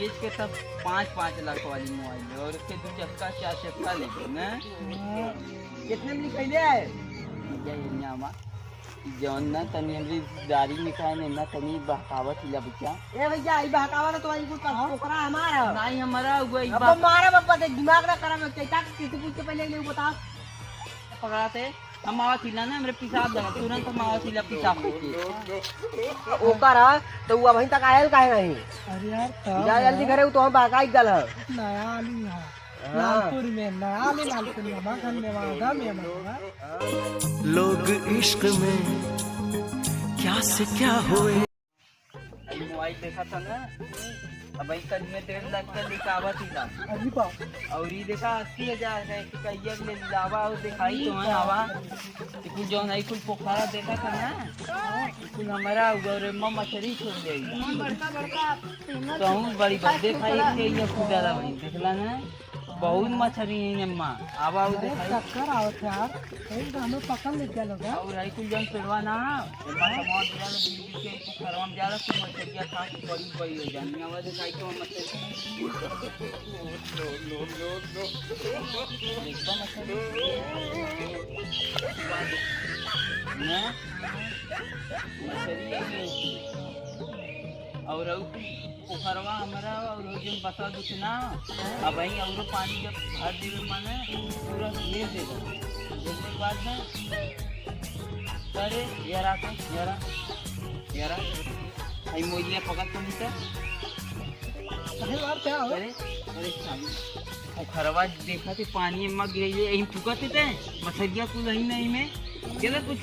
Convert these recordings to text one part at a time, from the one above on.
बेच के सब 5-5 लाख वाली मोबाइल है और उसके 2 चक्का 4 चक्का लेके ना कितने में निकले है जौन ना तनी हमरी दारी में का ने ना तनी बहकावत हिला बच्चा ए भैया ई बहकावा तो तुम्हारी कुछ पोखरा हमारा नहीं हमारा हुआ अब मारा बाबा ते दिमाग ना करा मैं क्या किसी पूछ के पहले नहीं बता पकड़ाते हम आवा थिला ना हमरे पिसाब लगा तुरंत हम आवा थिला पिसाब के ओकर तो वो वहीं तक आयल काहे नहीं अरे यार जा जल्दी घरे तो हम बहकाई गल है नया आली यहाँ लालपुर में नया आली लालपुर में मगन में वादा में मतलब लोग इश्क में क्या से क्या हुए। मोबाइल देखा था ना अब भाई कल में 1.5 लाख का लेके आवा थिला अभी पाओ और ये देखा 80,000 का एक कहिया ले लावा और दिखाई तो है आवा कुल जौन है कुल पोखरा देखा था ना कुल हमारा और मछली छोड़ देगी बड़का बड़का तो हम बड़ी बड्डे खाई के ये खुदारा भाई देखला ना बहुत मछली है अम्मा आवा और दिखाई चक्कर आवत यार एक हमें पकड़ ले गया लोग और आई कुल जौन पेड़वा ना अम्मा समाज दिला बिजली के पोखरा में जाला तो मछलियां खा के बड़ी बड़ी हो जानी आवा दिखाई तो मछली देखबा मछली ना मछली और पोखरवा हमारा और जो बसा दुख ना अब वही और पानी जब भर देवे माने पूरा घेर देगा देखने के बाद ना अरे यारा आई मोइलिया पकड़ तो नहीं था अरे यार क्या हो अरे पोखरवा देखा थे पानी में गिर गई यही फुकते थे मछलियां कुल नहीं में गलत कुछ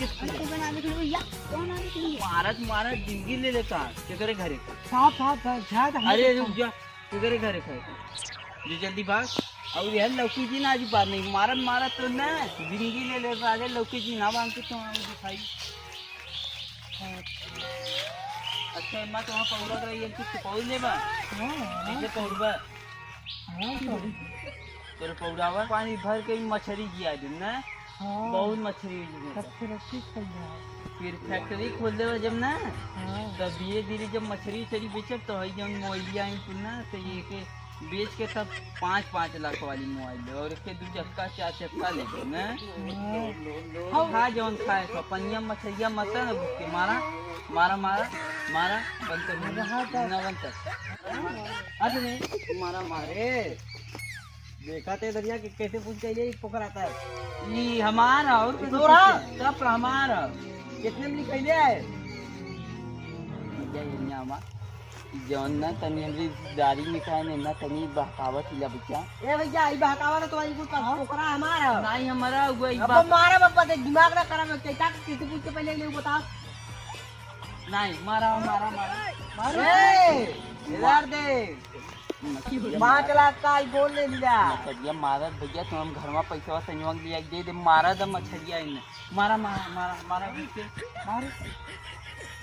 मारा जिंदगी ले लेता तेरे घरे साफ साफ शायद अरे रुक जा तेरे घरे खाए जो जल्दी भाग और यार लौकी जी ना आज बात नहीं मारा तो ना जिंदगी ले ले राजा लौकी जी ना बांध के तो दिखाई अच्छा माँ तो वहाँ पौड़ा रही है कुछ पौड़ ले बा ऐसे पौड़बा तेरे पौड़ावा पानी भर के मछली किया दिन ना बहुत मछली फिर फैक्ट्री खोल दे जब ना तब धीरे धीरे जब मछली चली बेचब तो है जब मोबाइलिया ना तो ये के बेच के सब 5-5 लाख वाली मोबाइल है और उसके 2 चक्का 4 चक्का लेके ना खा जौन खाए तो पनिया मछलिया मत ना भूख के मारा बंद अरे मारा मारे देखा थे दरिया के कैसे पूछ के लिए पोखर आता है ये हमारा और तोरा सब हमारा कितने में निकले है जौन ना तनी हमरी दारी में का ने ना तनी बहकावत हिला बच्चा ए भैया ई बहकावा तो तुम्हारी कुछ पोखरा हमारा नहीं हमारा हुआ अब मारा बाबा ते दिमाग ना करा मैं क्या किसी पूछ के पहले नहीं बता नहीं मारा इधर दे 5 लाख का आईफोन ले लिया मछलिया मारा भैया तो हम घर में पैसा संयोग लिया दे दे मारा द मछलिया इन मारा बीच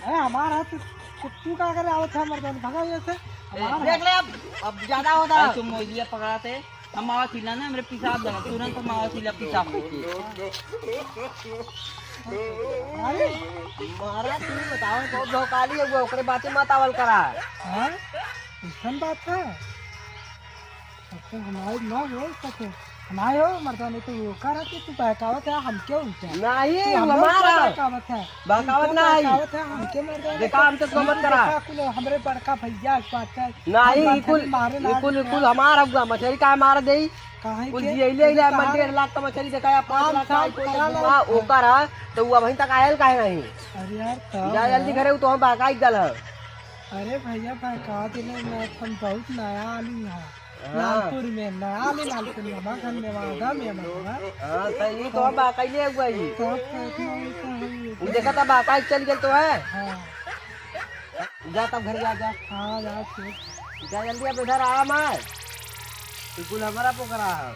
अरे हमारा तो तू क्या करे आवत है मर्दान भगा जैसे देख ले अब ज्यादा होता है तुम मोइलिया पकड़ाते हम आवा थिला ना हमरे पिसाब लगा तुरंत हम आवा थिला पिसाब के अरे मारा तू बताओ तो धोकाली है वो ओकरे बातें मत आवल करा हां ऐसा बात है तो हमारी ना हो सके हमारे हो मर्दानी तो वो कर कि तू बहकावत है हम क्यों उठे नहीं हमारा बहकावत है बहकावत नहीं बहकावत है हम क्यों मर्दानी देखा हम तो मत करा हमरे बड़का भैया इस बात है नहीं कुल हमारा हुआ मछली का मार दे काहे कुल ये ले 1.5 लाख का मछली दिखाया 5 लाख का हुआ ओकर है तो वो वहीं तक आयल काहे नहीं अरे यार जा जल्दी घरे तो हम बहकाई गल है अरे भैया बहका दिले मैं बहुत नया आली यहाँ लालपुर में नया आली लालपुर में मगन में वादा में मतलब हां सही तो हम बहकाई ले हुआ ही तो देखा था बहकाई चल गई तो है हां जा तब घर जा हां यार जा जल्दी अब इधर आ मैं बिल्कुल हमारा पोखरा है